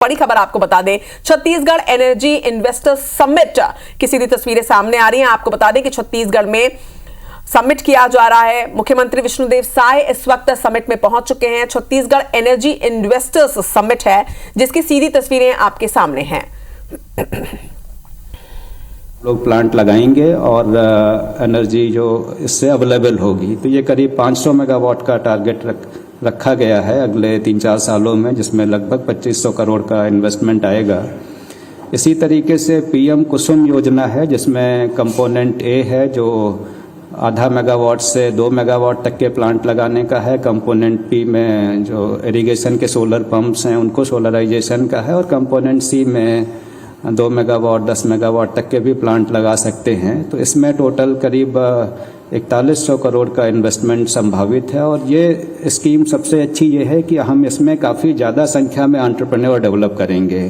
बड़ी खबर आपको बता दें, छत्तीसगढ़ एनर्जी इन्वेस्टर्स समिट की सीधी तस्वीरें सामने आ रही हैं। आपको बता दें कि छत्तीसगढ़ में समिट किया जा रहा है। मुख्यमंत्री विष्णुदेव साय इस वक्त समिट में पहुंच चुके हैं। छत्तीसगढ़ एनर्जी इन्वेस्टर्स समिट है जिसकी सीधी तस्वीरें आपके सामने हैं। लोग प्लांट लगाएंगे और एनर्जी जो इससे अवेलेबल होगी, तो ये करीब 500 मेगावाट का टारगेट रखा गया है अगले 3-4 सालों में, जिसमें लगभग 2500 करोड़ का इन्वेस्टमेंट आएगा। इसी तरीके से पीएम कुसुम योजना है जिसमें कंपोनेंट ए है जो आधा मेगावाट से 2 मेगावाट तक के प्लांट लगाने का है। कंपोनेंट बी में जो इरिगेशन के सोलर पंप्स हैं उनको सोलराइजेशन का है, और कंपोनेंट सी में 2 मेगावाट 10 मेगावाट तक के भी प्लांट लगा सकते हैं। तो इसमें टोटल करीब 4100 करोड़ का इन्वेस्टमेंट संभावित है। और ये स्कीम सबसे अच्छी ये है कि हम इसमें काफ़ी ज़्यादा संख्या में एंटरप्रेन्योर डेवलप करेंगे।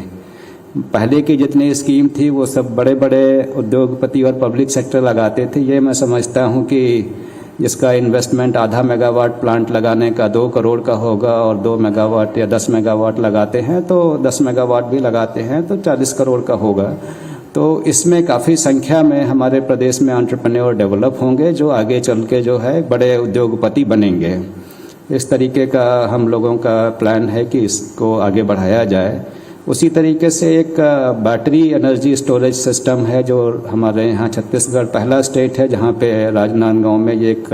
पहले की जितनी स्कीम थी वो सब बड़े बड़े उद्योगपति और पब्लिक सेक्टर लगाते थे। ये मैं समझता हूँ कि जिसका इन्वेस्टमेंट आधा मेगावाट प्लांट लगाने का 2 करोड़ का होगा और 2 मेगावाट या 10 मेगावाट लगाते हैं तो 10 मेगावाट भी लगाते हैं तो 40 करोड़ का होगा। तो इसमें काफ़ी संख्या में हमारे प्रदेश में एंटरप्रेन्योर डेवलप होंगे जो आगे चल के जो है बड़े उद्योगपति बनेंगे। इस तरीके का हम लोगों का प्लान है कि इसको आगे बढ़ाया जाए। उसी तरीके से एक बैटरी एनर्जी स्टोरेज सिस्टम है जो हमारे यहाँ छत्तीसगढ़ पहला स्टेट है जहाँ पे राजनांदगांव में ये एक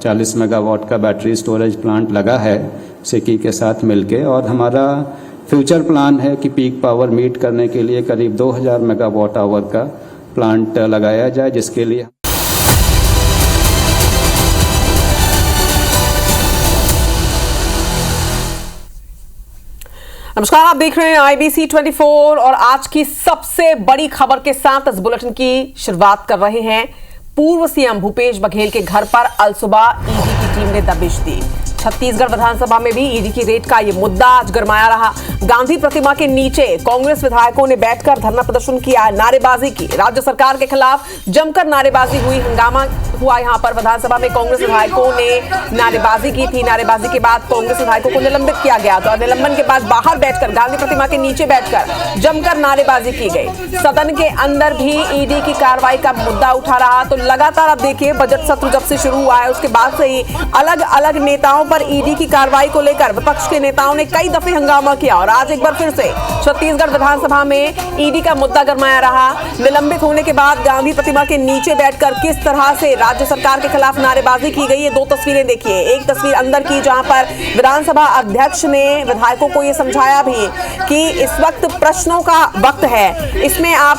40 मेगावाट का बैटरी स्टोरेज प्लांट लगा है सिकी के साथ मिलके। और हमारा फ्यूचर प्लान है कि पीक पावर मीट करने के लिए करीब 2000 मेगावाट आवर का प्लांट लगाया जाए, जिसके लिए नमस्कार, आप देख रहे हैं IBC 24 और आज की सबसे बड़ी खबर के साथ इस बुलेटिन की शुरुआत कर रहे हैं। पूर्व सीएम भूपेश बघेल के घर पर अलसुबह ईडी की टीम ने दबिश दी। छत्तीसगढ़ विधानसभा में भी ईडी की रेड का ये मुद्दा आज गरमाया रहा। गांधी प्रतिमा के नीचे कांग्रेस विधायकों ने बैठकर धरना प्रदर्शन किया, नारेबाजी की। राज्य सरकार के खिलाफ जमकर नारेबाजी हुई, हंगामा हुआ। यहां पर विधानसभा में कांग्रेस विधायकों ने नारेबाजी की थी। नारेबाजी के बाद कांग्रेस विधायकों को निलंबित किया गया था। निलंबन के बाद बाहर बैठकर गांधी प्रतिमा के नीचे बैठकर जमकर नारेबाजी की गई। सदन के अंदर भी ईडी की कार्रवाई का मुद्दा उठा रहा। तो लगातार आप देखिए, बजट सत्र जब से शुरू हुआ है उसके बाद से ही अलग अलग नेताओं पर ईडी की कार्रवाई को लेकर विपक्ष के नेताओं ने कई दफे हंगामा किया और आज एक बार फिर से छत्तीसगढ़ विधानसभा में ईडी का मुद्दा गरमाया रहा। निलंबित होने के बाद गांधी प्रतिमा के नीचे बैठकर किस तरह से राज्य सरकार के खिलाफ नारेबाजी की गई, ये 2 तस्वीरें देखिए। एक तस्वीर अंदर की जहां पर विधानसभा अध्यक्ष ने विधायकों को यह समझाया भी कि इस वक्त प्रश्नों का वक्त है, इसमें आप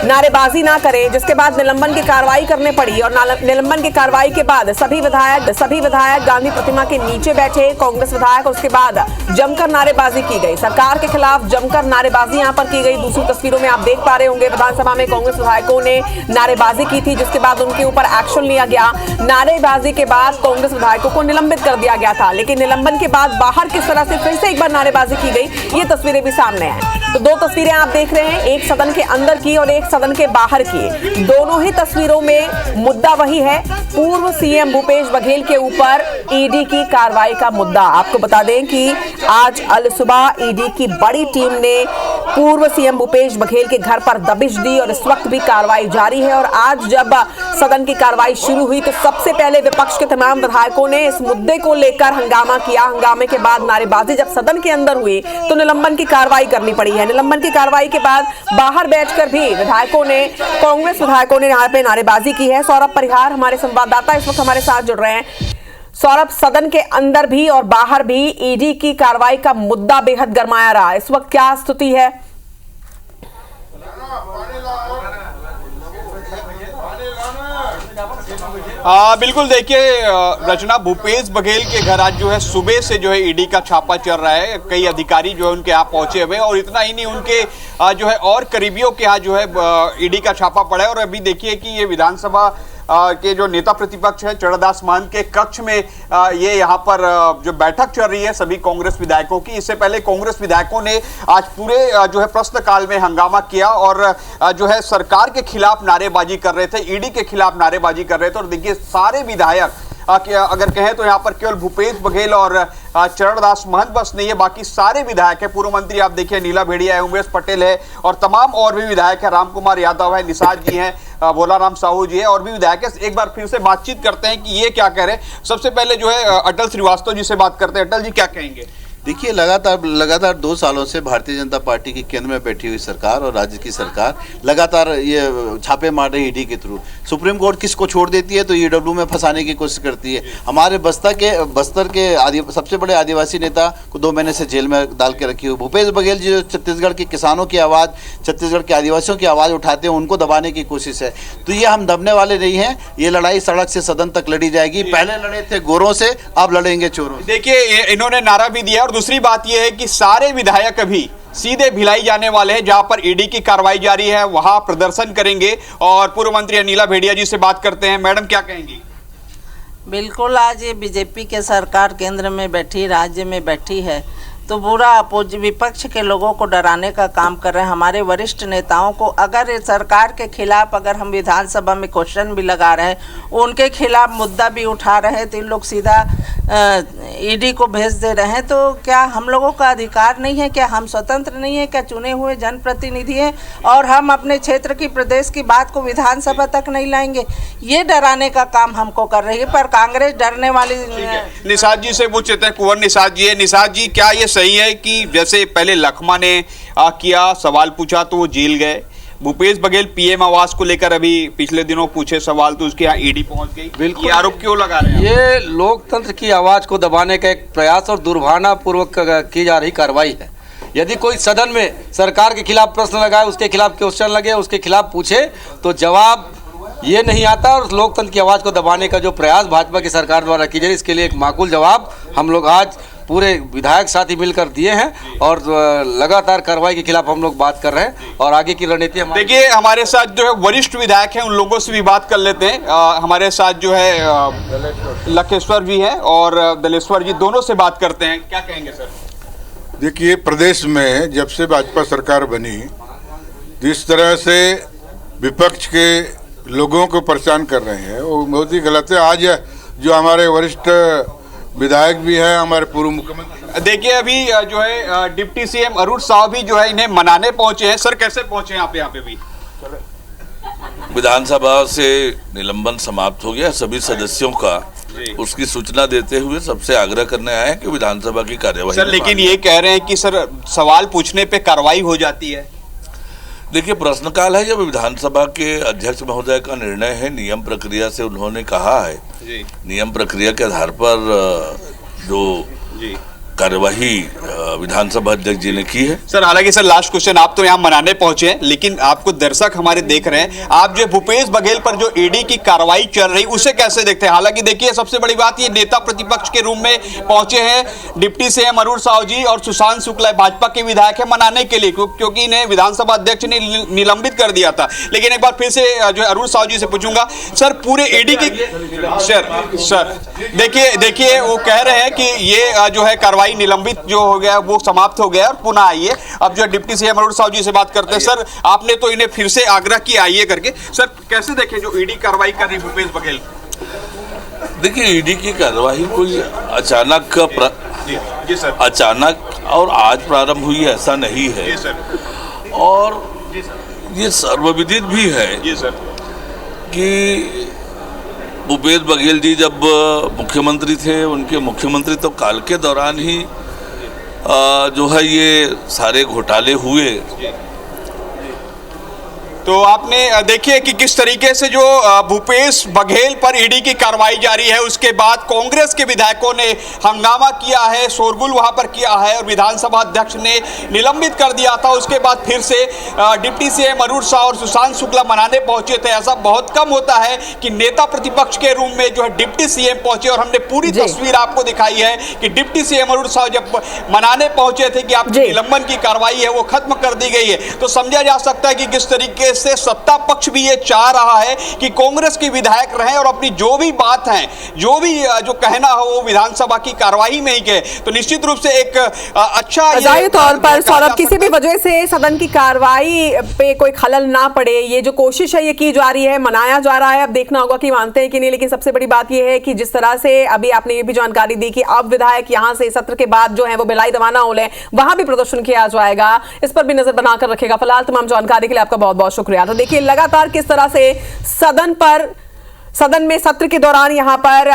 नारेबाजी ना करें, जिसके बाद निलंबन की कार्रवाई करने पड़ी। और निलंबन की कार्रवाई के बाद सभी विधायक गांधी प्रतिमा के नीचे बैठे, कांग्रेस विधायक, और उसके बाद जमकर नारेबाजी की गई। सरकार के खिलाफ जमकर नारेबाजी यहां पर की गई। दूसरी तस्वीरों में आप देख पा रहे होंगे विधानसभा में कांग्रेस विधायकों ने नारेबाजी की थी, जिसके बाद उनके ऊपर एक्शन लिया गया। नारेबाजी के बाद कांग्रेस विधायकों को निलंबित कर दिया गया था, लेकिन निलंबन के बाद बाहर किस तरह से फिर से एक बार नारेबाजी की गई, ये तस्वीरें भी सामने हैं। तो 2 तस्वीरें आप देख रहे हैं, एक सदन के अंदर की और एक सदन के बाहर की। दोनों ही तस्वीरों में मुद्दा वही है, पूर्व सीएम भूपेश बघेल के ऊपर ईडी की कार्रवाई का मुद्दा। आपको बता दें कि आज अलसुबह ईडी की बड़ी टीम ने पूर्व सीएम भूपेश बघेल के घर पर दबिश दी और इस वक्त भी कार्रवाई जारी है। और आज जब सदन की कार्रवाई शुरू हुई तो सबसे पहले विपक्ष के तमाम विधायकों ने इस मुद्दे को लेकर हंगामा किया। हंगामे के बाद नारेबाजी जब सदन के अंदर हुई तो निलंबन की कार्रवाई करनी पड़ी है। निलंबन की कार्रवाई के बाद बाहर बैठकर भी कांग्रेस विधायकों ने यहाँ पे नारेबाजी की है। सौरभ परिहार हमारे संवाददाता इस वक्त हमारे साथ जुड़ रहे हैं। सौरभ, सदन के अंदर भी और बाहर भी ईडी की कार्रवाई का मुद्दा बेहद गरमाया रहा, इस वक्त क्या स्थिति है? बिल्कुल, देखिए रचना, भूपेश बघेल के घर आज जो है सुबह से जो है ईडी का छापा चल रहा है। कई अधिकारी जो है उनके यहाँ पहुंचे हुए, और इतना ही नहीं, उनके जो है और करीबियों के यहाँ जो है ईडी का छापा पड़ा है। और अभी देखिए कि ये विधानसभा के जो नेता प्रतिपक्ष है चरणदास महंत के कक्ष में ये यहाँ पर जो बैठक चल रही है सभी कांग्रेस विधायकों की। इससे पहले कांग्रेस विधायकों ने आज पूरे जो है प्रश्नकाल में हंगामा किया और जो है सरकार के खिलाफ नारेबाजी कर रहे थे, ईडी के खिलाफ नारेबाजी कर रहे थे। और देखिए सारे विधायक अगर कहें तो यहाँ पर केवल भूपेश बघेल और चरणदास महंत बस नहीं है, बाकी सारे विधायक है। पूर्व मंत्री आप देखिए नीला भेड़िया है, उमेश पटेल है और तमाम और भी विधायक है, राम कुमार यादव है, निषाद जी हैं, भोलाराम साहू जी है और भी विधायक है। एक बार फिर से बातचीत करते हैं कि ये क्या कह रहे हैं। सबसे पहले जो है अटल श्रीवास्तव जी से बात करते हैं। अटल जी क्या कहेंगे? देखिए, लगातार 2 सालों से भारतीय जनता पार्टी की केंद्र में बैठी हुई सरकार और राज्य की सरकार लगातार ये छापे मार रही ईडी के थ्रू। सुप्रीम कोर्ट किसको छोड़ देती है तो ईडब्ल्यू में फंसाने की कोशिश करती है। हमारे बस्तर के सबसे बड़े आदिवासी नेता को 2 महीने से जेल में डाल के रखी हुई। भूपेश बघेल जी जो छत्तीसगढ़ के किसानों की आवाज़, छत्तीसगढ़ के आदिवासियों की आवाज़ उठाते हैं, उनको दबाने की कोशिश है। तो ये हम दबने वाले नहीं हैं। ये लड़ाई सड़क से सदन तक लड़ी जाएगी। पहले लड़े थे गोरों से, अब लड़ेंगे चोरों से। देखिए, इन्होंने नारा भी दिया और दूसरी बात यह है कि सारे विधायक अभी सीधे भिलाई जाने वाले हैं, जहां पर ईडी की कार्रवाई जारी है वहां प्रदर्शन करेंगे। और पूर्व मंत्री अनिला भेड़िया जी से बात करते हैं। मैडम क्या कहेंगी? बिल्कुल, आज ये बीजेपी के सरकार केंद्र में बैठी, राज्य में बैठी है तो पूरा विपक्ष के लोगों को डराने का काम कर रहे हैं। हमारे वरिष्ठ नेताओं को अगर सरकार के खिलाफ अगर हम विधानसभा में क्वेश्चन भी लगा रहे हैं, उनके खिलाफ मुद्दा भी उठा रहे हैं, तो इन लोग सीधा ईडी को भेज दे रहे हैं। तो क्या हम लोगों का अधिकार नहीं है? क्या हम स्वतंत्र नहीं है? क्या चुने हुए जनप्रतिनिधि हैं और हम अपने क्षेत्र की, प्रदेश की बात को विधानसभा तक नहीं लाएंगे? ये डराने का काम हमको कर रही है, पर कांग्रेस डरने वाली। निषाद जी से पूछते हैं। कुंवर निषाद जी है। निषाद जी, क्या ये सही है कि जैसे पहले लखमा ने किया, सवाल पूछा तो वो जेल गए, भूपेश बघेल पीएम आवास को लेकर अभी पिछले दिनों पूछे सवाल तो उसके यहाँ ईडी पहुंच गई? बिल्कुल। ये आरोप क्यों लगा रहे हैं? ये लोकतंत्र की आवाज को दबाने का एक प्रयास और दुर्भावनापूर्वक की जा रही कार्रवाई है। यदि कोई सदन में सरकार के खिलाफ प्रश्न लगाए, उसके खिलाफ क्वेश्चन लगे, उसके खिलाफ पूछे तो जवाब ये नहीं आता। और लोकतंत्र की आवाज़ को दबाने का जो प्रयास भाजपा की सरकार द्वारा की जा रही है, इसके लिए एक माकूल जवाब हम लोग आज पूरे विधायक साथी मिलकर दिए हैं और लगातार कार्रवाई के खिलाफ हम लोग बात कर रहे हैं और आगे की रणनीति। देखिए, हमारे साथ जो है वरिष्ठ विधायक हैं, उन लोगों से भी बात कर लेते हैं। हमारे साथ जो है लखेश्वर जी हैं और दलेश्वर जी, दोनों से बात करते हैं। क्या कहेंगे सर? देखिए, प्रदेश में जब से भाजपा सरकार बनी, जिस तरह से विपक्ष के लोगों को परेशान कर रहे हैं वो बहुत ही गलत है। आज जो हमारे वरिष्ठ विधायक भी हैं, हमारे पूर्व मुख्यमंत्री, देखिए अभी जो है डिप्टी सीएम अरुण साहब भी जो है इन्हें मनाने पहुंचे हैं। सर, कैसे पहुंचे यहाँ पे भी? विधानसभा से निलंबन समाप्त हो गया सभी सदस्यों का, उसकी सूचना देते हुए सबसे आग्रह करने आए हैं कि विधानसभा की कार्यवाही। सर, लेकिन ये कह रहे हैं कि सर सवाल पूछने पे कार्रवाई हो जाती है। देखिए, प्रश्नकाल है, जब विधानसभा के अध्यक्ष महोदय का निर्णय है, नियम प्रक्रिया से उन्होंने कहा है, नियम प्रक्रिया के आधार पर जो कार्यवाही विधानसभा अध्यक्ष जी ने की है। सर, हालांकि सर लास्ट क्वेश्चन, आप तो यहाँ मनाने पहुंचे हैं, लेकिन आपको दर्शक हमारे देख रहे हैं, आप जो भूपेश बघेल पर जो ईडी की कार्रवाई चल रही उसे कैसे देखते हैं? हालांकि देखिए, सबसे बड़ी बात ये नेता प्रतिपक्ष के रूप में पहुंचे हैं डिप्टी सीएम अरुण साहू जी और सुशांत शुक्ला, भाजपा के विधायक है, मनाने के लिए, क्योंकि इन्हें विधानसभा अध्यक्ष ने निलंबित कर दिया था। लेकिन एक बार फिर से जो है अरुण साहू जी से पूछूंगा, सर पूरे ईडी की सर देखिए वो कह रहे हैं कि ये जो है कार्रवाई निलंबित जो हो गया वो समाप्त हो गया और पुनः आइए। अब जो डिप्टी सीएम अरुण साहू जी से बात करते हैं। सर, आपने तो इन्हें फिर से आग्रह किया आइए करके, सर कैसे देखें जो ईडी कार्रवाई कर रही भूपेश बघेल? देखिए, ईडी की कार्रवाई कोई अचानक जी सर, अचानक और आज प्रारंभ हुई ऐसा नहीं है। जी सर, और ये सर्वविदित भी है जी सर कि भूपेश बघेल जी जब मुख्यमंत्री थे, उनके मुख्यमंत्री तो काल के दौरान ही जो है ये सारे घोटाले हुए। तो आपने देखिए कि किस तरीके से जो भूपेश बघेल पर ईडी की कार्रवाई जारी है, उसके बाद कांग्रेस के विधायकों ने हंगामा किया है, शोरगुल वहां पर किया है और विधानसभा अध्यक्ष ने निलंबित कर दिया था। उसके बाद फिर से डिप्टी सीएम अरुण साह और सुशांत शुक्ला मनाने पहुंचे थे। ऐसा बहुत कम होता है कि नेता प्रतिपक्ष के रूप में जो है डिप्टी सीएम पहुंचे और हमने पूरी तस्वीर आपको दिखाई है कि डिप्टी सीएम अरुण साह जब मनाने पहुंचे थे कि आपकी निलंबन की कार्रवाई है वो खत्म कर दी गई है। तो समझा जा सकता है कि किस तरीके से सत्ता पक्ष भी ये चाह रहा है कि कांग्रेस के विधायक रहें और अपनी जो भी बात है, जो भी जो कहना हो वो विधानसभा की कार्यवाही में ही कहे, तो निश्चित रूप से एक अच्छा जाहिर तौर पर सौरभ किसी भी वजह से सदन की कार्रवाई पे कोई खलल ना पड़े, ये जो कोशिश है ये की जा रही है, मनाया जा रहा है। अब देखना होगा कि मानते हैं कि नहीं, लेकिन सबसे बड़ी बात ये है कि जिस तरह से अभी आपने ये भी जानकारी दी कि अब विधायक यहां से सत्र के बाद जो है वो भिलाई रवाना हो ले, वहां भी प्रदर्शन किया जाएगा, इस पर भी नजर बनाकर रखेगा। फिलहाल तमाम जानकारी के लिए आपका बहुत बहुत शुक्रिया। तो देखिए लगातार किस तरह से सदन में सत्र के दौरान यहां पर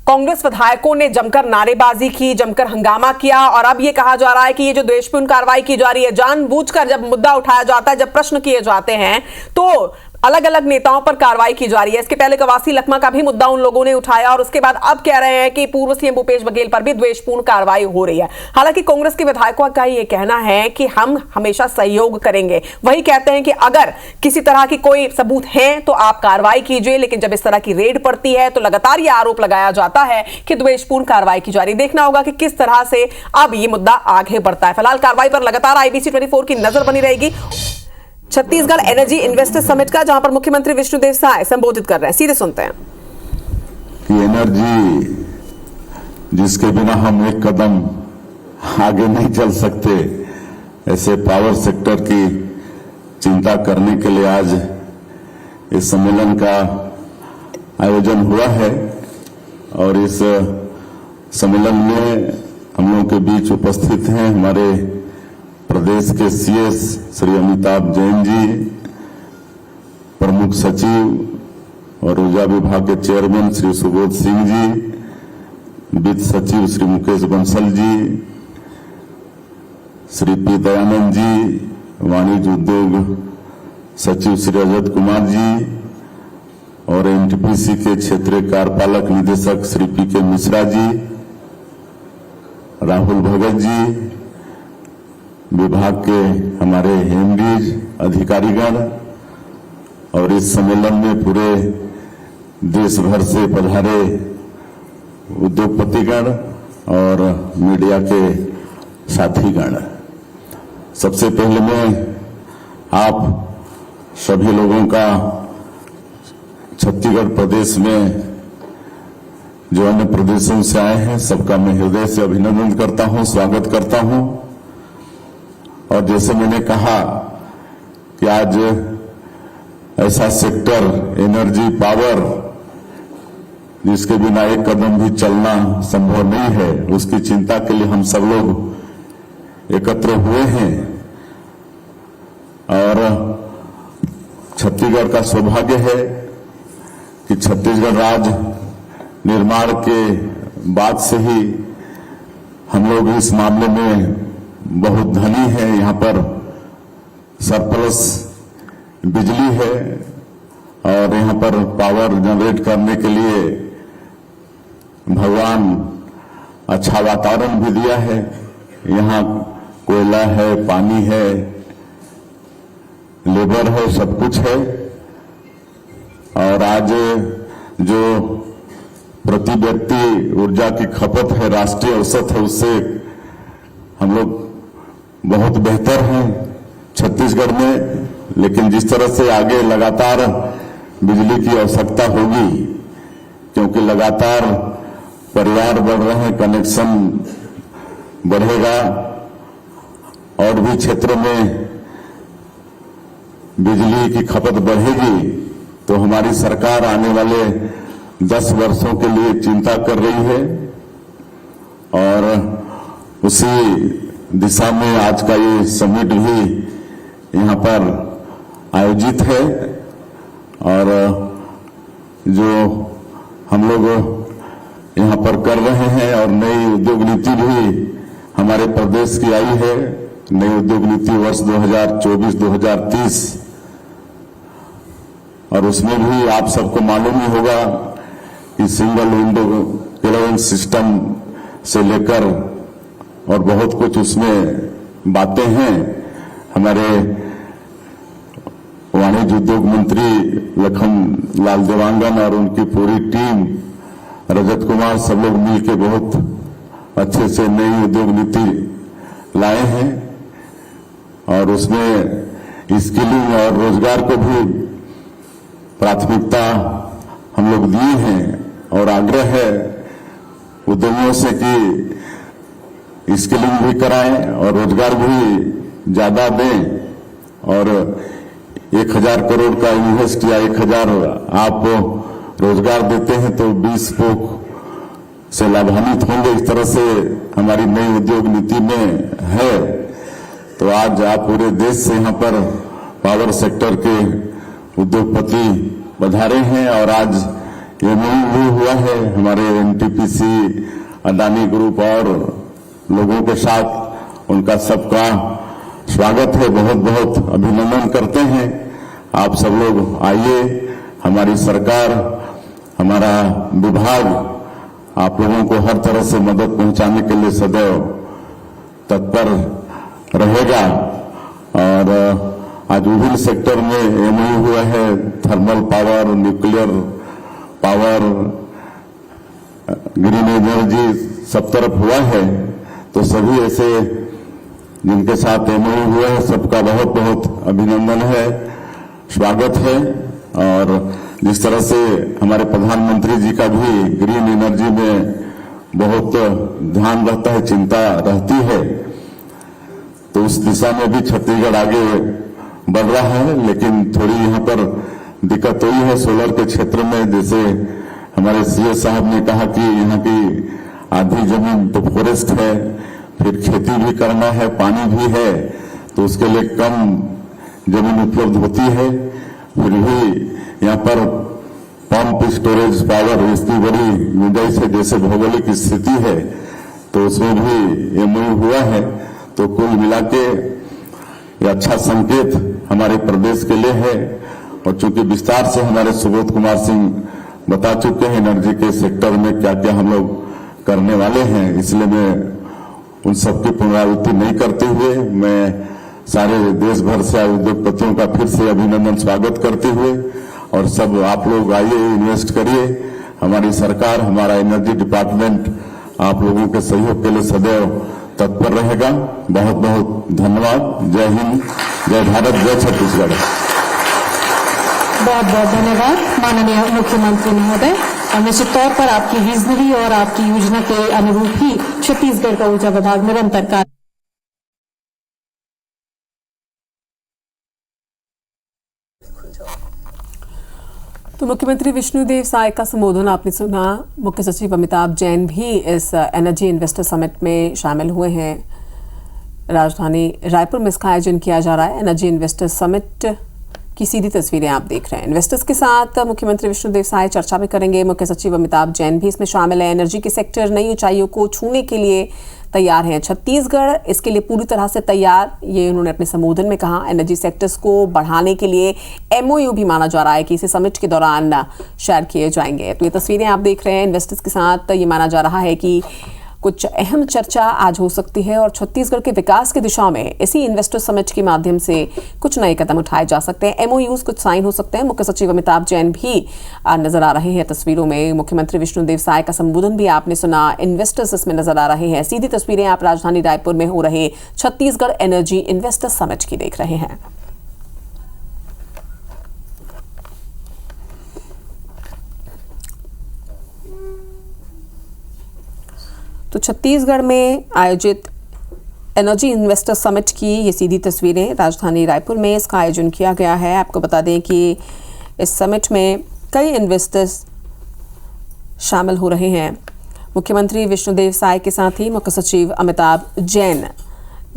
कांग्रेस विधायकों ने जमकर नारेबाजी की, जमकर हंगामा किया, और अब यह कहा जा रहा है कि ये जो द्वेषपूर्ण कार्रवाई की जा रही है, जानबूझकर जब मुद्दा उठाया जाता है, जब प्रश्न किए जाते हैं तो अलग अलग नेताओं पर कार्रवाई की जा रही है। इसके पहले कवासी लखमा का भी मुद्दा उन लोगों ने उठाया और उसके बाद अब कह रहे हैं कि पूर्व सीएम भूपेश बघेल पर भी द्वेषपूर्ण कार्रवाई हो रही है। हालांकि कांग्रेस के विधायकों का यह कहना है कि हम हमेशा सहयोग करेंगे, वही कहते हैं कि अगर किसी तरह की कोई सबूत है तो आप कार्रवाई कीजिए, लेकिन जब इस तरह की रेड पड़ती है तो लगातार यह आरोप लगाया जाता है कि द्वेषपूर्ण कार्रवाई की जा रही है। देखना होगा कि किस तरह से अब यह मुद्दा आगे बढ़ता है। फिलहाल कार्रवाई पर लगातार IBC 24 की नजर बनी रहेगी। छत्तीसगढ़ एनर्जी इन्वेस्टर समिट का, जहां पर मुख्यमंत्री विष्णुदेव साय संबोधित कर रहे हैं, सीधे सुनते हैं। कि एनर्जी जिसके बिना हम एक कदम आगे नहीं चल सकते, ऐसे पावर सेक्टर की चिंता करने के लिए आज इस सम्मेलन का आयोजन हुआ है। और इस सम्मेलन में हम लोगों के बीच उपस्थित हैं हमारे प्रदेश के CS श्री अमिताभ जैन जी, प्रमुख सचिव और ऊर्जा विभाग के चेयरमैन श्री सुबोध सिंह जी, वित्त सचिव श्री मुकेश बंसल जी, श्री पी दयानंद जी, वाणिज्य उद्योग सचिव श्री रजत कुमार जी और NTPC के क्षेत्रीय कार्यपालक निदेशक श्री PK मिश्रा जी, राहुल भगत जी, विभाग के हमारे MDs, अधिकारीगण, और इस सम्मेलन में पूरे देश भर से पधारे उद्योगपतिगण और मीडिया के साथीगण। सबसे पहले मैं आप सभी लोगों का छत्तीसगढ़ प्रदेश में जो अन्य प्रदेशों से आए हैं सबका मैं हृदय से अभिनंदन करता हूं, स्वागत करता हूं। और जैसे मैंने कहा कि आज ऐसा सेक्टर एनर्जी पावर जिसके बिना एक कदम भी चलना संभव नहीं है, उसकी चिंता के लिए हम सब लोग एकत्र हुए हैं। और छत्तीसगढ़ का सौभाग्य है कि छत्तीसगढ़ राज्य निर्माण के बाद से ही हम लोग इस मामले में बहुत धनी है। यहाँ पर सरप्लस बिजली है और यहाँ पर पावर जनरेट करने के लिए भगवान अच्छा वातावरण भी दिया है। यहाँ कोयला है, पानी है, लेबर है, सब कुछ है। और आज जो प्रति व्यक्ति ऊर्जा की खपत है, राष्ट्रीय औसत है, उससे हम लोग बहुत बेहतर हैं छत्तीसगढ़ में। लेकिन जिस तरह से आगे लगातार बिजली की आवश्यकता होगी, क्योंकि लगातार परिवार बढ़ रहे हैं, कनेक्शन बढ़ेगा और भी क्षेत्रों में बिजली की खपत बढ़ेगी, तो हमारी सरकार आने वाले 10 वर्षों के लिए चिंता कर रही है। और उसी दिशा में आज का ये समिट भी यहाँ पर आयोजित है। और जो हम लोग यहाँ पर कर रहे हैं, और नई उद्योग नीति भी हमारे प्रदेश की आई है, नई उद्योग नीति वर्ष 2024-2030, और उसमें भी आप सबको मालूम ही होगा कि सिंगल विंडो क्लियरेंस सिस्टम से लेकर और बहुत कुछ उसमें बातें हैं। हमारे वाणिज्य उद्योग मंत्री लखन लाल देवांगन और उनकी पूरी टीम, रजत कुमार, सब लोग मिलकर बहुत अच्छे से नई उद्योग नीति लाए हैं। और उसमें स्किलिंग और रोजगार को भी प्राथमिकता हम लोग दिए हैं और आग्रह है उद्यमियों से कि स्किलिंग भी कराएं और रोजगार भी ज्यादा दें और 1000 करोड़ का इन्वेस्ट या 1000 आप रोजगार देते हैं तो 20 लोग से लाभान्वित होंगे। इस तरह से हमारी नई उद्योग नीति में है। तो आज आप पूरे देश से यहाँ पर पावर सेक्टर के उद्योगपति पधारे हैं और आज ये भी हुआ है हमारे एनटीपीसी, अदानी ग्रुप और लोगों के साथ। उनका सबका स्वागत है, बहुत बहुत अभिनंदन करते हैं। आप सब लोग आइए, हमारी सरकार, हमारा विभाग आप लोगों को हर तरह से मदद पहुंचाने के लिए सदैव तत्पर रहेगा। और आज विभिन्न सेक्टर में एमओयू हुआ है, thermal power, nuclear power, green energy, सब तरफ हुआ है। तो सभी ऐसे जिनके साथ एमओयू हुआ है सबका बहुत बहुत अभिनंदन है, स्वागत है। और जिस तरह से हमारे प्रधानमंत्री जी का भी ग्रीन एनर्जी में बहुत ध्यान रहता है, चिंता रहती है, तो उस दिशा में भी छत्तीसगढ़ आगे बढ़ रहा है। लेकिन थोड़ी यहाँ पर दिक्कत हुई है सोलर के क्षेत्र में। जैसे हमारे सीए साहब ने कहा कि यहाँ की आधी जमीन तो फॉरेस्ट है, फिर खेती भी करना है, पानी भी है, तो उसके लिए कम जमीन उपलब्ध होती है। फिर भी यहाँ पर पंप स्टोरेज पावर इसकी बड़ी गुंजाइश है, जैसे भौगोलिक स्थिति है तो उसमें भी एमओयू हुआ है। तो कुल मिला के ये अच्छा संकेत हमारे प्रदेश के लिए है। और चूंकि विस्तार से हमारे सुबोध कुमार सिंह बता चुके हैं एनर्जी के सेक्टर में क्या क्या हम लोग करने वाले हैं, इसलिए मैं उन सबकी पुनरावृत्ति नहीं करते हुए मैं सारे देश भर से आए उद्योगपतियों का फिर से अभिनंदन स्वागत करते हुए, और सब आप लोग आइए, इन्वेस्ट करिए। हमारी सरकार, हमारा एनर्जी डिपार्टमेंट आप लोगों के सहयोग के लिए सदैव तत्पर रहेगा। बहुत बहुत धन्यवाद। जय हिंद, जय भारत, जय छत्तीसगढ़। बहुत बहुत धन्यवाद माननीय मुख्यमंत्री महोदय। और निश्चित तौर पर आपकी विजनरी और आपकी योजना के अनुरूप ही छत्तीसगढ़ का ऊर्जा विभाग निरंतर कार्य। तो मुख्यमंत्री विष्णुदेव साय का संबोधन आपने सुना। मुख्य सचिव अमिताभ जैन भी इस एनर्जी इन्वेस्टर समिट में शामिल हुए हैं। राजधानी रायपुर में इसका आयोजन किया जा रहा है। एनर्जी इन्वेस्टर समिट की सीधी तस्वीरें आप देख रहे हैं। इन्वेस्टर्स के साथ मुख्यमंत्री विष्णुदेव साय चर्चा भी करेंगे। मुख्य सचिव अमिताभ जैन भी इसमें शामिल है। एनर्जी के सेक्टर नई ऊंचाइयों को छूने के लिए तैयार है। छत्तीसगढ़ इसके लिए पूरी तरह से तैयार, ये उन्होंने अपने संबोधन में कहा। एनर्जी सेक्टर्स को बढ़ाने के लिए एमओयू भी माना जा रहा है कि इसे समिट के दौरान शेयर किए जाएंगे। तो ये तस्वीरें आप देख रहे हैं। इन्वेस्टर्स के साथ ये माना जा रहा है कि कुछ अहम चर्चा आज हो सकती है और छत्तीसगढ़ के विकास की दिशा में इसी इन्वेस्टर समिट के माध्यम से कुछ नए कदम उठाए जा सकते हैं। एमओयूज कुछ साइन हो सकते हैं। मुख्य सचिव अमिताभ जैन भी नजर आ रहे हैं तस्वीरों में। मुख्यमंत्री विष्णुदेव साय का संबोधन भी आपने सुना। इन्वेस्टर्स इसमें नजर आ रहे हैं। सीधी तस्वीरें आप राजधानी रायपुर में हो रहे छत्तीसगढ़ एनर्जी इन्वेस्टर समिट की देख रहे हैं। तो छत्तीसगढ़ में आयोजित एनर्जी इन्वेस्टर समिट की ये सीधी तस्वीरें राजधानी रायपुर में इसका आयोजन किया गया है। आपको बता दें कि इस समिट में कई इन्वेस्टर्स शामिल हो रहे हैं। मुख्यमंत्री विष्णुदेव साय के साथ ही मुख्य सचिव अमिताभ जैन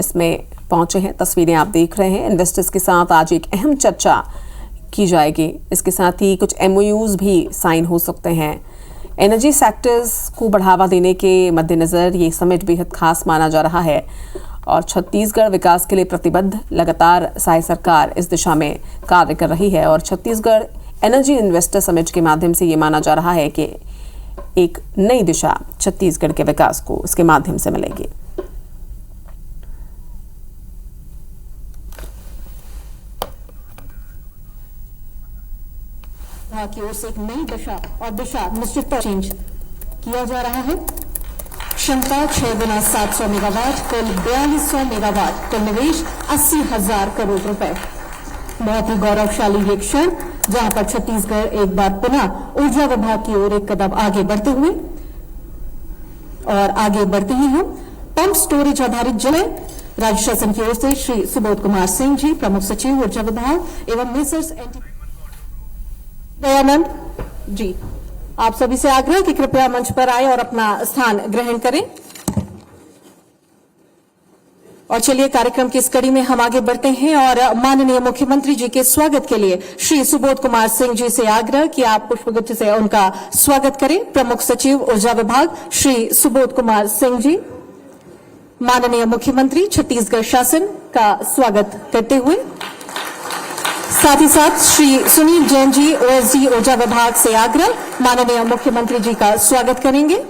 इसमें पहुंचे हैं। तस्वीरें आप देख रहे हैं। इन्वेस्टर्स के साथ आज एक अहम चर्चा की जाएगी। इसके साथ ही कुछ एमओयूज भी साइन हो सकते हैं। एनर्जी सेक्टर्स को बढ़ावा देने के मद्देनज़र ये समिट बेहद खास माना जा रहा है और छत्तीसगढ़ विकास के लिए प्रतिबद्ध। लगातार साय सरकार इस दिशा में कार्य कर रही है और छत्तीसगढ़ एनर्जी इन्वेस्टर समिट के माध्यम से ये माना जा रहा है कि एक नई दिशा छत्तीसगढ़ के विकास को इसके माध्यम से मिलेगी। की ओर से एक नई दिशा निश्चित चेंज किया जा रहा है। क्षमता 6x700 मेगावाट, कुल 4200 मेगावाट, कुल निवेश 80,000 करोड़ रुपए। बहुत ही गौरवशाली ये क्षण जहां पर छत्तीसगढ़ एक बार पुनः ऊर्जा विभाग की ओर एक कदम आगे बढ़ते हुए और आगे बढ़ते ही हम पंप स्टोरेज आधारित जल राज्य शासन की ओर से श्री सुबोध कुमार सिंह जी, प्रमुख सचिव ऊर्जा विभाग एवं मेसर्स दयानंद जी, आप सभी से आग्रह कि कृपया मंच पर आए और अपना स्थान ग्रहण करें। और चलिए कार्यक्रम की इस कड़ी में हम आगे बढ़ते हैं और माननीय मुख्यमंत्री जी के स्वागत के लिए श्री सुबोध कुमार सिंह जी से आग्रह कि आप पुष्पगुच्छ से उनका स्वागत करें। प्रमुख सचिव ऊर्जा विभाग श्री सुबोध कुमार सिंह जी माननीय मुख्यमंत्री छत्तीसगढ़ शासन का स्वागत करते हुए, साथ ही साथ श्री सुनील जैन जी ओएसडी ऊर्जा विभाग से आग्रह माननीय मुख्यमंत्री जी का स्वागत करेंगे।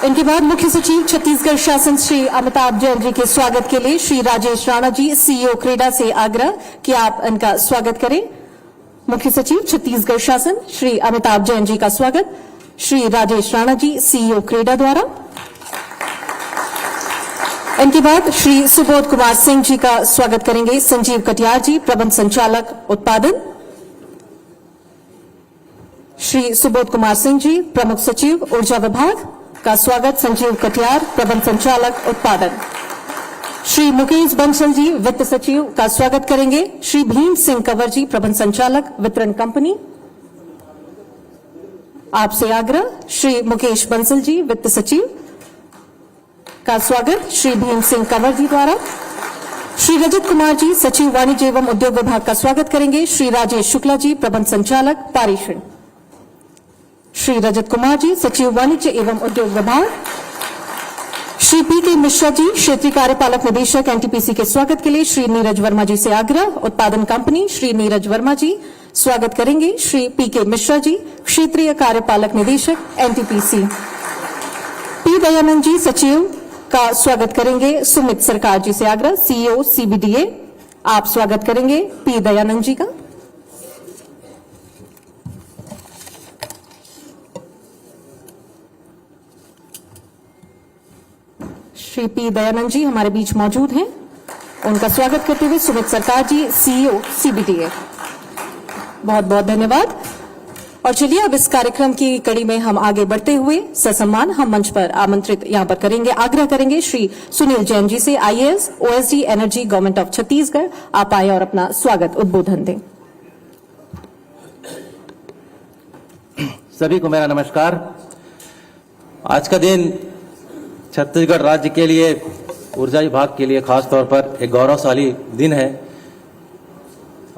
इनके बाद मुख्य सचिव छत्तीसगढ़ शासन श्री अमिताभ जैन जी के स्वागत के लिए श्री राजेश राणा जी सीईओ क्रेडा से आग्रह कि आप इनका स्वागत करें। मुख्य सचिव छत्तीसगढ़ शासन श्री अमिताभ जैन जी का स्वागत श्री राजेश राणा जी सीईओ क्रेडा द्वारा। इनके बाद श्री सुबोध कुमार सिंह जी का स्वागत करेंगे संजीव कटियार जी, प्रबंध संचालक उत्पादन। श्री सुबोध कुमार सिंह जी प्रमुख सचिव ऊर्जा विभाग का स्वागत संजीव कटियार, प्रबंध संचालक उत्पादन। श्री मुकेश बंसल जी वित्त सचिव का स्वागत करेंगे श्री भीम सिंह कंवर जी, प्रबंध संचालक वितरण कंपनी। आपसे आग्रह श्री मुकेश बंसल जी वित्त सचिव का स्वागत श्री भीम सिंह कंवर जी द्वारा। श्री रजत कुमार जी सचिव वाणिज्य एवं उद्योग विभाग का स्वागत करेंगे श्री राजेश शुक्ला जी, प्रबंध संचालक पारेषण। श्री रजत कुमार जी सचिव वाणिज्य एवं उद्योग विभाग। श्री पीके मिश्रा जी क्षेत्रीय कार्यपालक निदेशक एनटीपीसी के स्वागत के लिए श्री नीरज वर्मा जी से आग्रह उत्पादन कंपनी। श्री नीरज वर्मा जी स्वागत करेंगे श्री पीके मिश्रा जी क्षेत्रीय कार्यपालक निदेशक एनटीपीसी। पी दयानंद जी सचिव का स्वागत करेंगे सुमित सरकार जी से आग्रह सीईओ सीबीडीए। आप स्वागत करेंगे पी दयानंद जी का। श्री पी दयानंद जी हमारे बीच मौजूद हैं, उनका स्वागत करते हुए सुमित सरकार जी सीईओ सीबीडीए। बहुत बहुत धन्यवाद। और चलिए अब इस कार्यक्रम की कड़ी में हम आगे बढ़ते हुए ससम्मान हम मंच पर आमंत्रित यहां पर करेंगे, आग्रह करेंगे श्री सुनील जैन जी से IAS OSD energy government of Chhattisgarh. आप आए और अपना स्वागत उद्बोधन दें। सभी को मेरा नमस्कार। आज का दिन छत्तीसगढ़ राज्य के लिए ऊर्जा विभाग के लिए खास तौर पर एक गौरवशाली दिन है।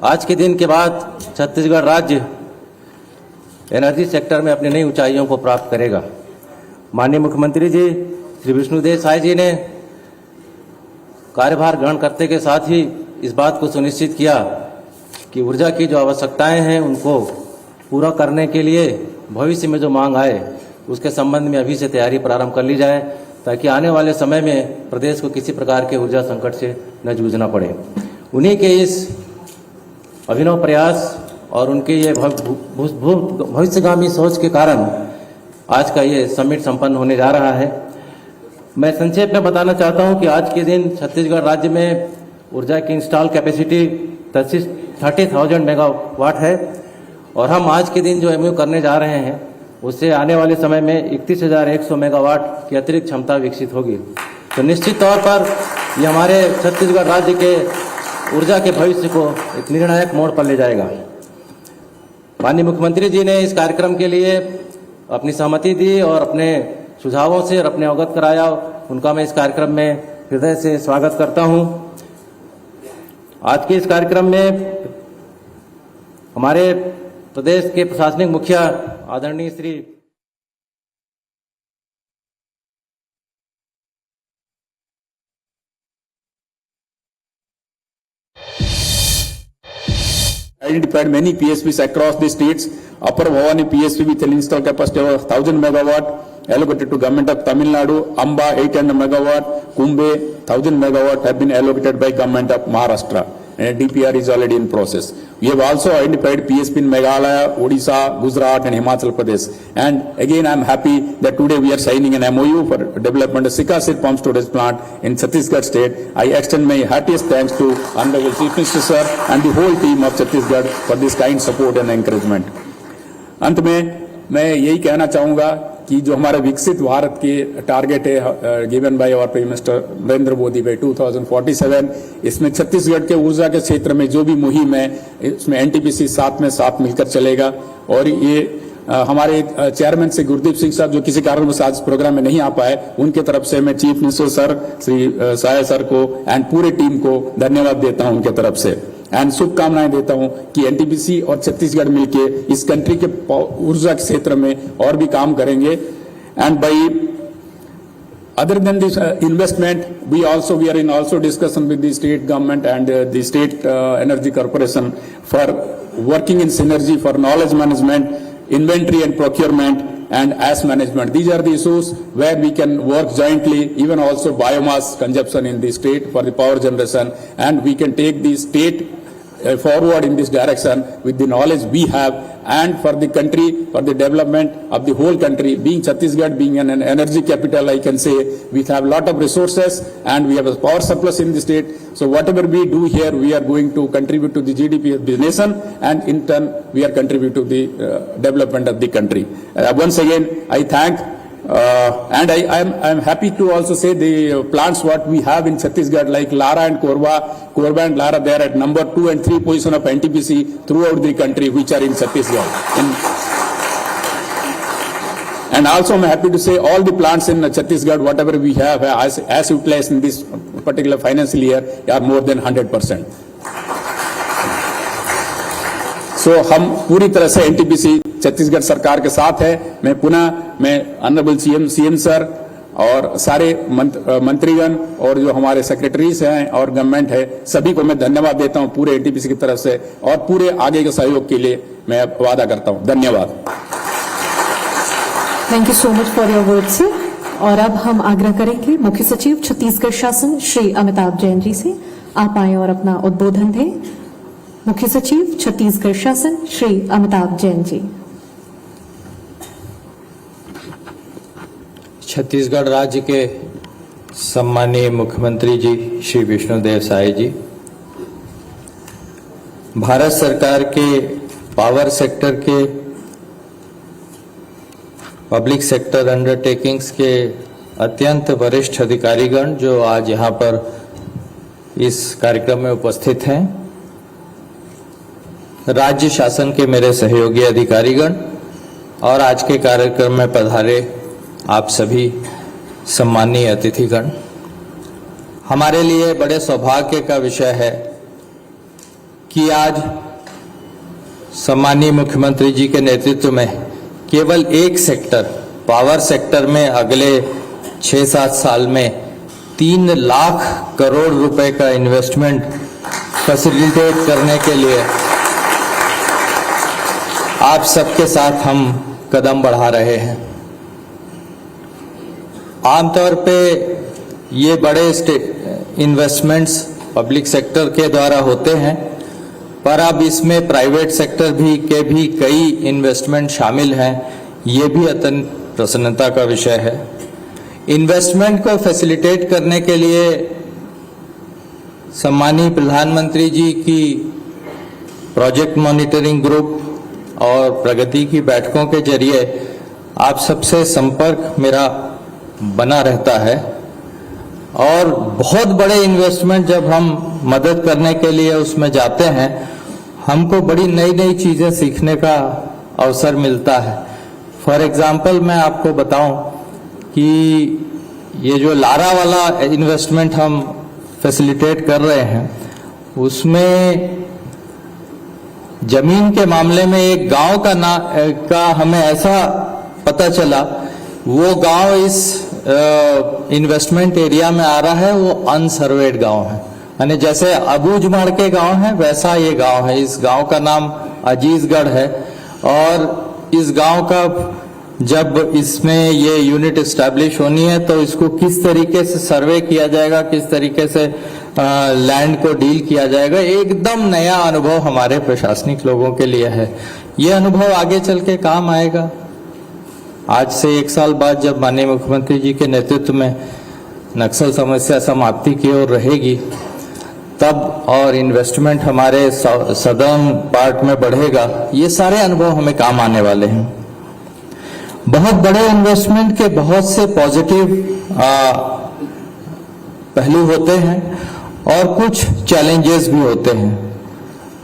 आज के दिन के बाद छत्तीसगढ़ राज्य एनर्जी सेक्टर में अपनी नई ऊंचाइयों को प्राप्त करेगा। माननीय मुख्यमंत्री जी श्री विष्णुदेव साय जी ने कार्यभार ग्रहण करते के साथ ही इस बात को सुनिश्चित किया कि ऊर्जा की जो आवश्यकताएं हैं उनको पूरा करने के लिए भविष्य में जो मांग आए उसके संबंध में अभी से तैयारी प्रारंभ कर ली जाए, ताकि आने वाले समय में प्रदेश को किसी प्रकार के ऊर्जा संकट से न जूझना पड़े। उन्हीं के इस अभिनव प्रयास और उनके ये भविष्यगामी सोच के कारण आज का ये समिट संपन्न होने जा रहा है। मैं संक्षेप में बताना चाहता हूं कि आज के दिन छत्तीसगढ़ राज्य में ऊर्जा की इंस्टॉल कैपेसिटी 30,000 मेगावाट है और हम आज के दिन जो एमयू करने जा रहे हैं उससे आने वाले समय में 31,100 मेगावाट की अतिरिक्त क्षमता विकसित होगी। तो निश्चित तौर पर ये हमारे छत्तीसगढ़ राज्य के ऊर्जा के भविष्य को एक निर्णायक मोड़ पर ले जाएगा। माननीय मुख्यमंत्री जी ने इस कार्यक्रम के लिए अपनी सहमति दी और अपने सुझावों से और अपने अवगत कराया, उनका मैं इस कार्यक्रम में हृदय से स्वागत करता हूं। आज के इस कार्यक्रम में हमारे प्रदेश के प्रशासनिक मुखिया आदरणीय Shri identified many PSPs across the states. Upper Bhavani PSP with an installed capacity of 1,000 megawatt allocated to Government of Tamil Nadu. Amba 800 megawatt, Kumbe 1,000 megawatt have been allocated by Government of Maharashtra. DPR is already in process. We have also identified PSP in Meghalaya, Odisha, Gujarat and Himachal Pradesh. And again, I am happy that today we are signing an MOU for development of Sikasir pump storage plant in Chhattisgarh state. I extend my heartiest thanks to Honorable Chief Minister sir and the whole team of Chhattisgarh for this kind support and encouragement. अंत में मैं यही कहना चाहूंगा कि जो हमारे विकसित भारत के टारगेट है given by our prime minister Narendra Modi by 2047, इसमें छत्तीसगढ़ के ऊर्जा के क्षेत्र में जो भी मुहिम है इसमें एनटीपीसी साथ मिलकर चलेगा। और ये हमारे चेयरमैन श्री गुरदीप सिंह साहब जो किसी कारणवश आज प्रोग्राम में नहीं आ पाए, उनके तरफ से मैं चीफ मिनिस्टर सर श्री साया सर को एंड पूरे टीम को धन्यवाद देता हूं उनके तरफ से एंड शुभकामनाएं देता हूं कि एनटीपीसी और छत्तीसगढ़ मिलके इस कंट्री के ऊर्जा क्षेत्र में और भी काम करेंगे। And by other than this investment, we are in also discussion with the state government and the state energy corporation for working in synergy for knowledge management, inventory and procurement and ash management. These are the issues where we can work jointly, even also biomass consumption in the state for the power generation, and we can take the state forward in this direction with the knowledge we have, and for the country, for the development of the whole country. Being Chhattisgarh, being an energy capital, I can say we have a lot of resources and we have a power surplus in the state. So whatever we do here, we are going to contribute to the GDP of the nation, and in turn we are contributing to the development of the country. Once again, I thank and I am happy to also say the plants what we have in Chhattisgarh like Lara and Korba and Lara, they are at number 2 and 3 position of NTPC throughout the country, which are in Chhattisgarh. And also I am happy to say all the plants in Chhattisgarh, whatever we have as utilized in this particular financial year, are more than 100%. So हम पूरी तरह से NTPC Chhattisgarh सरकार के साथ है। मैं honourable CM sir और सारे मंत्रीगण और जो हमारे सेक्रेटरीज हैं और गवर्नमेंट है, सभी को मैं धन्यवाद देता हूं पूरे एनटीपीसी की तरफ से, और पूरे आगे के सहयोग के लिए मैं वादा करता हूं। धन्यवाद। Thank you so much for your words sir. और अब हम आग्रह करेंगे मुख्य सचिव छत्तीसगढ़ शासन श्री अमिताभ जैन जी से, आप आए और अपना उद्बोधन दें। मुख्य सचिव छत्तीसगढ़ शासन श्री अमिताभ जैन जी। छत्तीसगढ़ राज्य के सम्मानीय मुख्यमंत्री जी श्री विष्णुदेव साय जी, भारत सरकार के पावर सेक्टर के पब्लिक सेक्टर अंडरटेकिंग्स के अत्यंत वरिष्ठ अधिकारीगण जो आज यहाँ पर इस कार्यक्रम में उपस्थित हैं, राज्य शासन के मेरे सहयोगी अधिकारीगण और आज के कार्यक्रम में पधारे आप सभी सम्मानीय अतिथिगण, हमारे लिए बड़े सौभाग्य का विषय है कि आज सम्मानीय मुख्यमंत्री जी के नेतृत्व में केवल एक सेक्टर, पावर सेक्टर में अगले 6-7 साल में 3 लाख करोड़ रुपए का इन्वेस्टमेंट फैसिलिटेट करने के लिए आप सबके साथ हम कदम बढ़ा रहे हैं। आमतौर पे ये बड़े इन्वेस्टमेंट्स पब्लिक सेक्टर के द्वारा होते हैं, पर अब इसमें प्राइवेट सेक्टर के भी कई इन्वेस्टमेंट शामिल हैं। ये भी अत्यंत प्रसन्नता का विषय है। इन्वेस्टमेंट को फैसिलिटेट करने के लिए सम्मानीय प्रधानमंत्री जी की प्रोजेक्ट मॉनिटरिंग ग्रुप और प्रगति की बैठकों के जरिए आप सबसे संपर्क मेरा बना रहता है, और बहुत बड़े इन्वेस्टमेंट जब हम मदद करने के लिए उसमें जाते हैं, हमको बड़ी नई नई चीजें सीखने का अवसर मिलता है। फॉर एग्जाम्पल मैं आपको बताऊं कि ये जो लारा वाला इन्वेस्टमेंट हम फैसिलिटेट कर रहे हैं, उसमें जमीन के मामले में एक गांव का हमें ऐसा पता चला, वो गांव इस इन्वेस्टमेंट एरिया में आ रहा है, वो अनसर्वेड गांव है, यानी जैसे अबूझमाड़ के गांव है वैसा ये गांव है। इस गांव का नाम अजीजगढ़ है, और इस गांव का जब इसमें ये यूनिट एस्टैब्लिश होनी है तो इसको किस तरीके से सर्वे किया जाएगा, किस तरीके से लैंड को डील किया जाएगा। एकदम नया अनुभव हमारे प्रशासनिक लोगों के लिए है। ये अनुभव आगे चल के काम आएगा। आज से 1 साल बाद जब माननीय मुख्यमंत्री जी के नेतृत्व में नक्सल समस्या समाप्ति की ओर रहेगी, तब और इन्वेस्टमेंट हमारे सदर्न पार्ट में बढ़ेगा। ये सारे अनुभव हमें काम आने वाले हैं। बहुत बड़े इन्वेस्टमेंट के बहुत से पॉजिटिव पहलू होते हैं और कुछ चैलेंजेस भी होते हैं।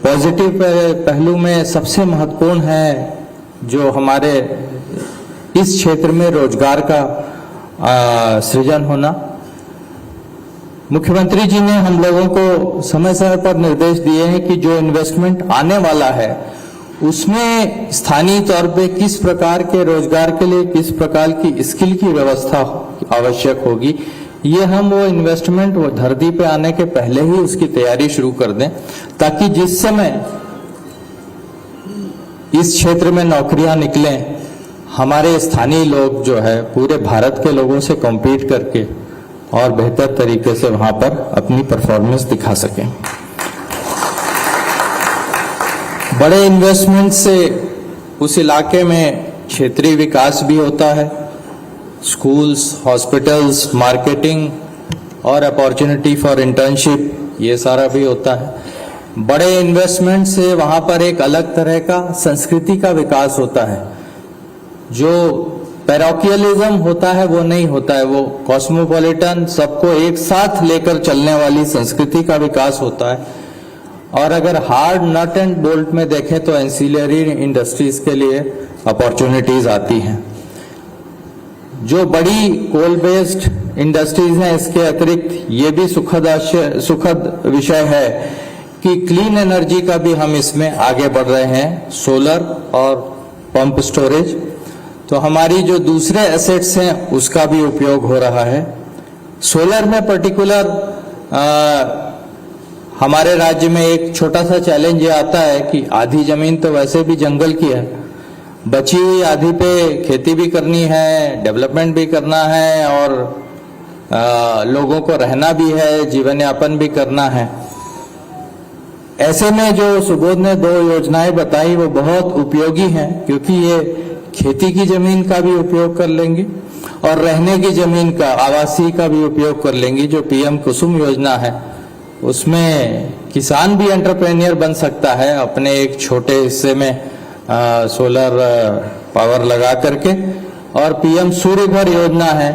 पॉजिटिव पहलू में सबसे महत्वपूर्ण है जो हमारे इस क्षेत्र में रोजगार का सृजन होना। मुख्यमंत्री जी ने हम लोगों को समय समय पर निर्देश दिए हैं कि जो इन्वेस्टमेंट आने वाला है उसमें स्थानीय तौर पे किस प्रकार के रोजगार के लिए किस प्रकार की स्किल की व्यवस्था आवश्यक होगी। ये हम वो इन्वेस्टमेंट वो धरती पे आने के पहले ही उसकी तैयारी शुरू कर दें, ताकि जिस समय इस क्षेत्र में नौकरियां निकलें, हमारे स्थानीय लोग जो है पूरे भारत के लोगों से कॉम्पीट करके और बेहतर तरीके से वहां पर अपनी परफॉर्मेंस दिखा सकें। बड़े इन्वेस्टमेंट से उस इलाके में क्षेत्रीय विकास भी होता है। स्कूल्स, हॉस्पिटल्स, मार्केटिंग और अपॉर्चुनिटी फॉर इंटर्नशिप, ये सारा भी होता है। बड़े इन्वेस्टमेंट से वहां पर एक अलग तरह का संस्कृति का विकास होता है। जो पैरोकियलिज्म होता है वो नहीं होता है, वो कॉस्मोपॉलिटन सबको एक साथ लेकर चलने वाली संस्कृति का विकास होता है। और अगर हार्ड नट एंड बोल्ट में देखें तो एंसिलरी इंडस्ट्रीज के लिए अपॉर्चुनिटीज आती हैं। जो बड़ी कोल बेस्ड इंडस्ट्रीज हैं, इसके अतिरिक्त ये भी सुखद विषय है कि क्लीन एनर्जी का भी हम इसमें आगे बढ़ रहे हैं, सोलर और पंप स्टोरेज। तो हमारी जो दूसरे एसेट्स हैं उसका भी उपयोग हो रहा है। सोलर में पर्टिकुलर हमारे राज्य में एक छोटा सा चैलेंज ये आता है कि आधी जमीन तो वैसे भी जंगल की है, बची हुई आधी पे खेती भी करनी है, डेवलपमेंट भी करना है और लोगों को रहना भी है, जीवन यापन भी करना है। ऐसे में जो सुबोध ने 2 योजनाएं बताई वो बहुत उपयोगी हैं, क्योंकि ये खेती की जमीन का भी उपयोग कर लेंगी और रहने की जमीन का, आवासीय का भी उपयोग कर लेंगी। जो पीएम कुसुम योजना है उसमें किसान भी एंटरप्रेन्योर बन सकता है अपने एक छोटे हिस्से में सोलर पावर लगा करके। और पीएम सूर्य घर योजना है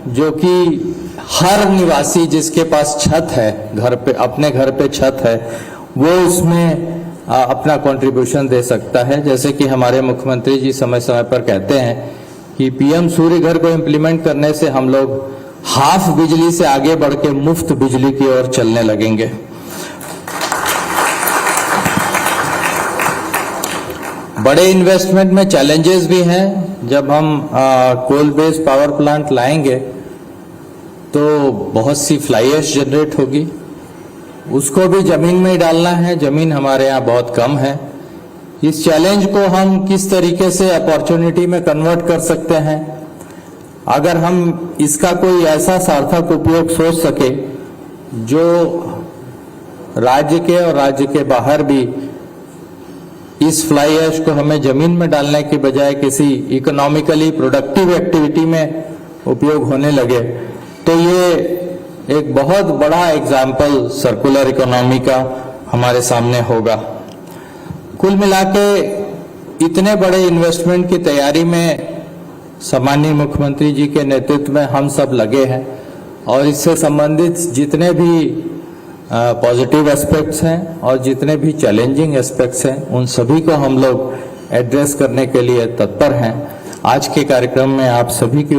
जो कि हर निवासी जिसके पास छत है, घर पे अपने घर पे छत है, वो उसमें अपना कंट्रीब्यूशन दे सकता है। जैसे कि हमारे मुख्यमंत्री जी समय समय पर कहते हैं कि पीएम सूर्य घर को इम्प्लीमेंट करने से हम लोग हाफ बिजली से आगे बढ़ के मुफ्त बिजली की ओर चलने लगेंगे। बड़े इन्वेस्टमेंट में चैलेंजेस भी हैं। जब हम कोल बेस्ड पावर प्लांट लाएंगे तो बहुत सी फ्लाई ऐश जनरेट होगी, उसको भी जमीन में ही डालना है। जमीन हमारे यहाँ बहुत कम है। इस चैलेंज को हम किस तरीके से अपॉर्चुनिटी में कन्वर्ट कर सकते हैं, अगर हम इसका कोई ऐसा सार्थक उपयोग सोच सके जो राज्य के और राज्य के बाहर भी इस फ्लाई ऐश को हमें जमीन में डालने के बजाय किसी इकोनॉमिकली प्रोडक्टिव एक्टिविटी में उपयोग होने लगे, तो ये एक बहुत बड़ा एग्जाम्पल सर्कुलर इकोनॉमी का हमारे सामने होगा। कुल मिला के इतने बड़े इन्वेस्टमेंट की तैयारी में सम्माननीय मुख्यमंत्री जी के नेतृत्व में हम सब लगे हैं और इससे संबंधित जितने भी पॉजिटिव एस्पेक्ट्स हैं और जितने भी चैलेंजिंग एस्पेक्ट्स हैं उन सभी को हम लोग एड्रेस करने के लिए तत्पर हैं। आज के कार्यक्रम में आप सभी की